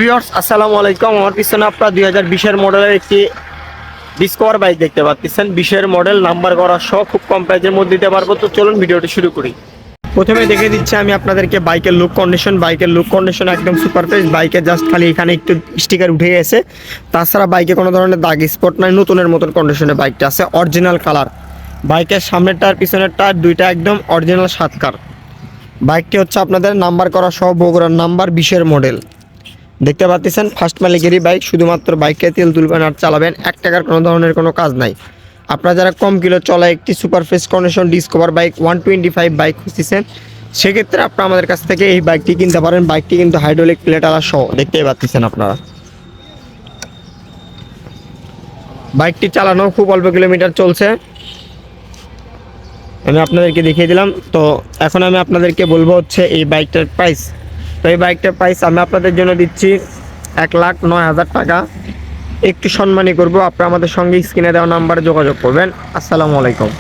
Viewers আসসালামু আলাইকুম। আমার পিছনে আপনারা 2020-এর মডেলের একটি ডিসকভার বাইক দেখতে পাচ্ছেন। 20-এর মডেল, নাম্বার করা সহ খুব কম প্রাইসের মধ্যে দিতে পারবো। তো চলুন ভিডিওটি শুরু করি। প্রথমে দেখে দিচ্ছি আমি আপনাদেরকে বাইকের লুক কন্ডিশন। বাইকের লুক কন্ডিশন একদম সুপার ফ্রেশ। বাইকে জাস্ট খালি এখানে একটু স্টিকার উঠে গেছে, তাছাড়া বাইকে কোনো ধরনের দাগ স্পট নাই। নতুনের মতন কন্ডিশনে বাইকটা আছে, অরিজিনাল কালার। বাইকের সামনের টায়ার পিছনের টায়ার দুইটা একদম অরিজিনাল সাতকার। বাইকটি হচ্ছে আপনাদের নাম্বার করা সহ বগুড়ার নাম্বার 20-এর মডেল দেখতে পাচ্ছেন। ফার্স্ট মালিকেরই বাইক, শুধুমাত্র বাইকে তেল তুলবেন আর চালাবেন, 1 টাকার কোনো ধরনের কোনো কাজ নাই। আপনারা যারা কম কিলো চলা একটি super fresh condition discover bike 125 bike খুঁজতেছেন, সেক্ষেত্রে আপনারা আমাদের কাছ থেকে এই বাইকটি কিনতে পারেন। বাইকটি কিন্তু হাইড্রোলিক প্লেট আলা সহ দেখতেই পাচ্ছেন আপনারা। বাইকটি চালানো খুব অল্প কিলোমিটার চলছে, আমি আপনাদেরকে দেখিয়ে দিলাম। তো এখন আমি আপনাদেরকে বলবো হচ্ছে এই বাইকটার প্রাইস। তো এই বাইকটার প্রাইস আমি আপনাদের জন্য দিচ্ছি 1,09,000 টাকা। একটু সম্মানী করবো, আপনারা আমাদের সঙ্গে স্ক্রিনে দেওয়া নাম্বারে যোগাযোগ করবেন। আসসালামু আলাইকুম।